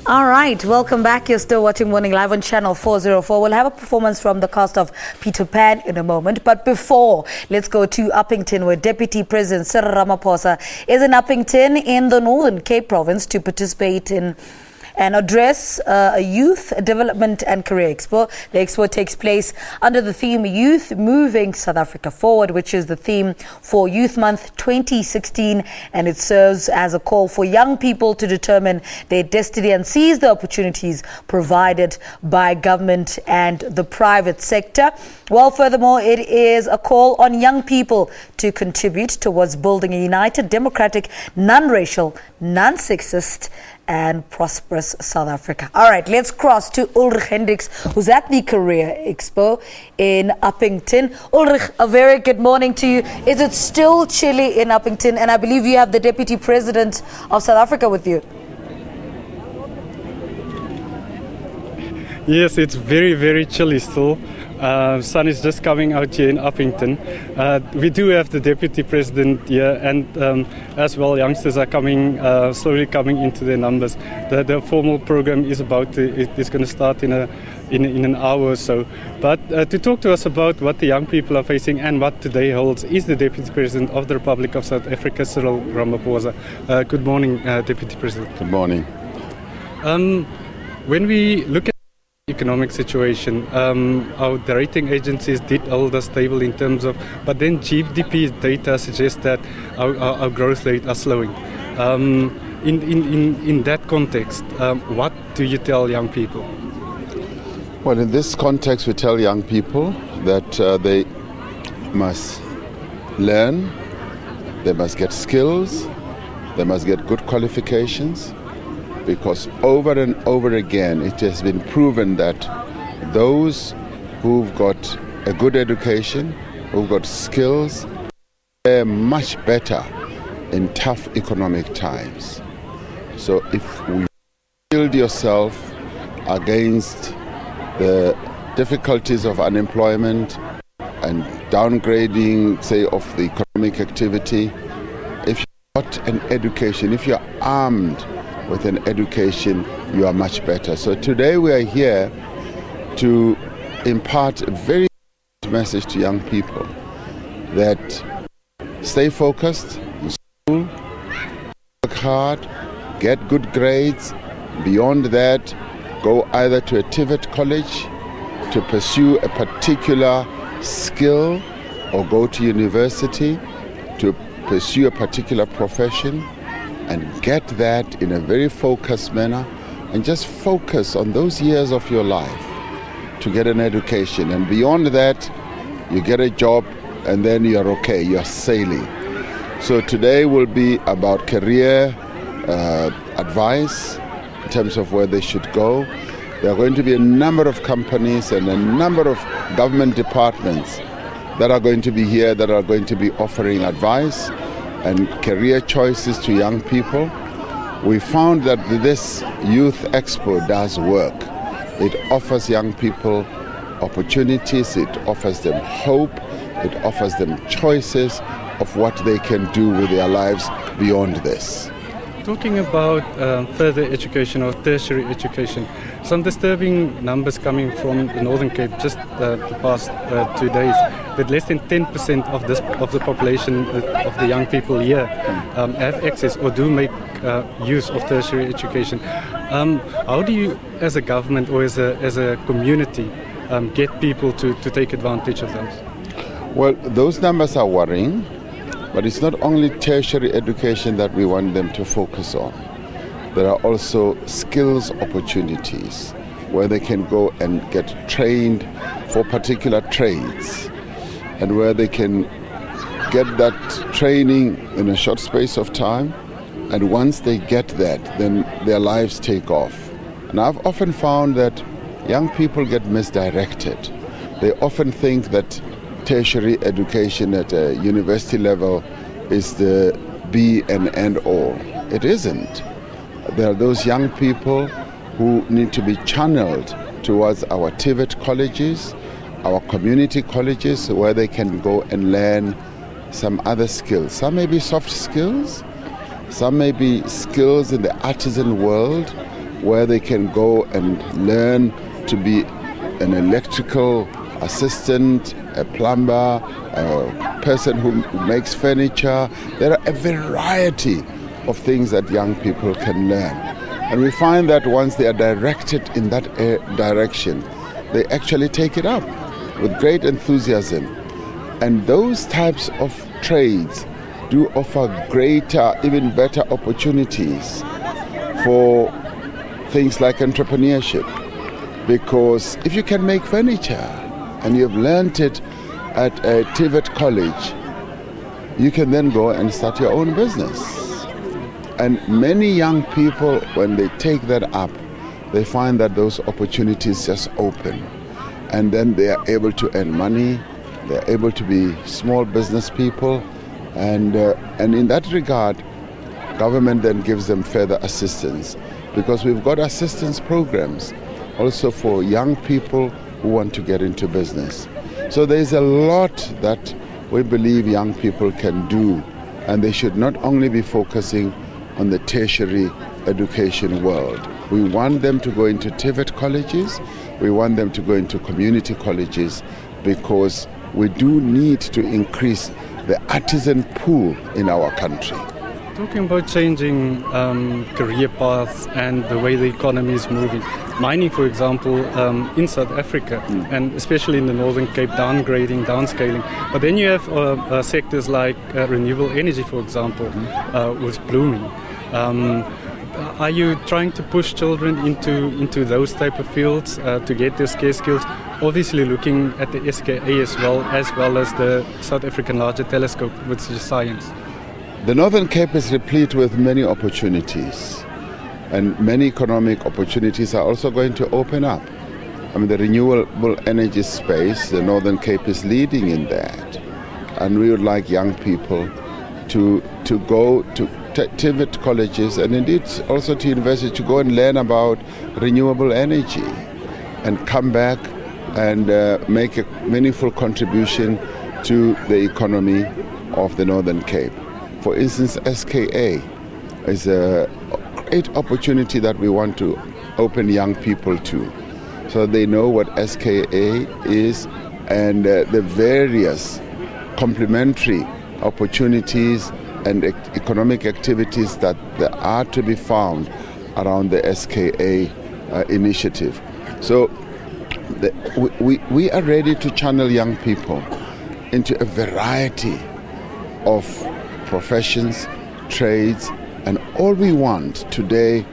All right, welcome back. You're still watching Morning Live on Channel 404. We'll have a performance from the cast of Peter Pan in a moment. But before, let's go to Upington, where Deputy President Cyril Ramaphosa is in Upington in the Northern Cape Province to participate in and address a Youth Development and Career Expo. The expo takes place under the theme Youth Moving South Africa Forward, which is the theme for Youth Month 2016, and it serves as a call for young people to determine their destiny and seize the opportunities provided by government and the private sector. Well, furthermore, it is a call on young people to contribute towards building a united, democratic, non-racial, non-sexist and prosperous South Africa. All right, let's cross to Ulrich Hendricks, who's at the Career Expo in Upington. Ulrich, a very good morning to you. Is it still chilly in Upington? And I believe you have the Deputy President of South Africa with you. Yes, it's very, very chilly still. Sun is just coming out here in Upington. We do have the Deputy President here, and as well, youngsters are coming, slowly coming into their numbers. The formal program is going to start in an hour or so. But to talk to us about what the young people are facing and what today holds is the Deputy President of the Republic of South Africa, Cyril Ramaphosa. Good morning, Deputy President. Good morning. When we look at economic situation, our rating agencies did hold us stable in terms of, but then GDP data suggests that our growth rate are slowing. In that context, what do you tell young people? Well, in this context, we tell young people that they must learn, they must get skills, they must get good qualifications, because over and over again it has been proven that those who've got a good education, who've got skills, they're much better in tough economic times. So if we shield yourself against the difficulties of unemployment and downgrading, say, of the economic activity, if you've got an education, if you're armed with an education, you are much better. So today we are here to impart a very message to young people that stay focused in school, work hard, get good grades. Beyond that, go either to a TVET college to pursue a particular skill, or go to university to pursue a particular profession, and get that in a very focused manner, and just focus on those years of your life to get an education. And beyond that, you get a job, and then you're okay, you're sailing. So today will be about career advice in terms of where they should go. There are going to be a number of companies and a number of government departments that are going to be here, that are going to be offering advice and career choices to young people. We found that this Youth Expo does work. It offers young people opportunities, it offers them hope, it offers them choices of what they can do with their lives beyond this. Talking about further education or tertiary education, some disturbing numbers coming from the Northern Cape just the past 2 days, that less than 10% of the population of the young people here have access or do make use of tertiary education. How do you, as a government or as a community, get people to take advantage of those? Well, those numbers are worrying. But it's not only tertiary education that we want them to focus on. There are also skills opportunities where they can go and get trained for particular trades, and where they can get that training in a short space of time. And once they get that, then their lives take off. And I've often found that young people get misdirected. They often think that tertiary education at a university level is the be and end all. It isn't. There are those young people who need to be channeled towards our TVET colleges, our community colleges, where they can go and learn some other skills. Some may be soft skills, some may be skills in the artisan world, where they can go and learn to be an electrical assistant, a plumber, a person who makes furniture. There are a variety of things that young people can learn. And we find that once they are directed in that direction, they actually take it up with great enthusiasm. And those types of trades do offer greater, even better opportunities for things like entrepreneurship. Because if you can make furniture and you've learned it at a TVET college, you can then go and start your own business. And many young people, when they take that up, they find that those opportunities just open. And then they are able to earn money, they're able to be small business people. And in that regard, government then gives them further assistance, because we've got assistance programs also for young people who want to get into business. So there's a lot that we believe young people can do, and they should not only be focusing on the tertiary education world. We want them to go into TVET colleges, we want them to go into community colleges, because we do need to increase the artisan pool in our country. Talking about changing career paths and the way the economy is moving, mining, for example, in South Africa, and especially in the Northern Cape, downgrading, downscaling. But then you have sectors like renewable energy, for example, was blooming. Are you trying to push children into those type of fields to get their scarce skills? Obviously looking at the SKA as well as the South African Larger Telescope, which is science. The Northern Cape is replete with many opportunities, and many economic opportunities are also going to open up. I mean, the renewable energy space, the Northern Cape is leading in that. And we would like young people to go to TVET colleges, and indeed also to university, to go and learn about renewable energy and come back and make a meaningful contribution to the economy of the Northern Cape. For instance, SKA is a great opportunity that we want to open young people to, so they know what SKA is and the various complementary opportunities and economic activities that there are to be found around the SKA initiative. So we are ready to channel young people into a variety of professions, trades, and all we want today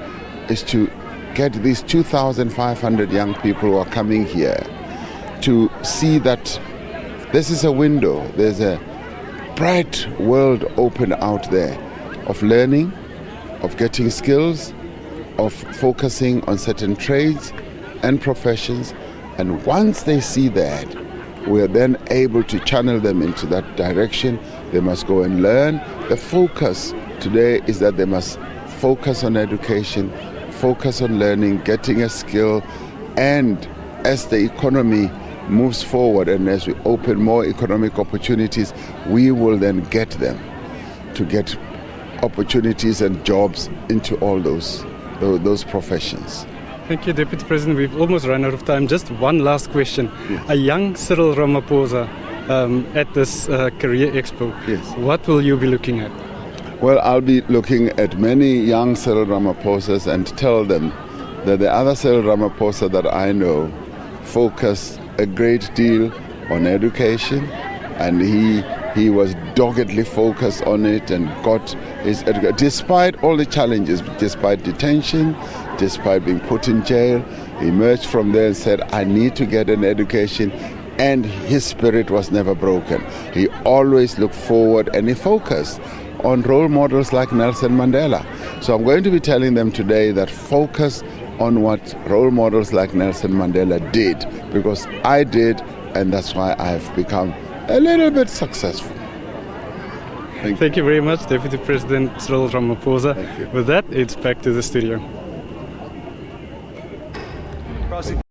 is to get these 2,500 young people who are coming here to see that this is a window, there's a bright world open out there of learning, of getting skills, of focusing on certain trades and professions. And once they see that, we are then able to channel them into that direction. They must go and learn. The focus today is that they must focus on education, focus on learning, getting a skill, and as the economy moves forward and as we open more economic opportunities, we will then get them to get opportunities and jobs into all those professions. Thank you, Deputy President. We've almost run out of time. Just one last question. Yes. A young Cyril Ramaphosa at this Career Expo, Yes. What will you be looking at? Well, I'll be looking at many young Cyril Ramaphosas and tell them that the other Cyril Ramaphosa that I know focused a great deal on education, and he was doggedly focused on it and got his education, despite all the challenges, despite detention, despite being put in jail. He emerged from there and said, I need to get an education, and his spirit was never broken. He always looked forward and he focused on role models like Nelson Mandela. So I'm going to be telling them today that focus on what role models like Nelson Mandela did, because I did, and that's why I've become a little bit successful. Thank you very much, Deputy President Cyril Ramaphosa. Thank you. With that, it's back to the studio.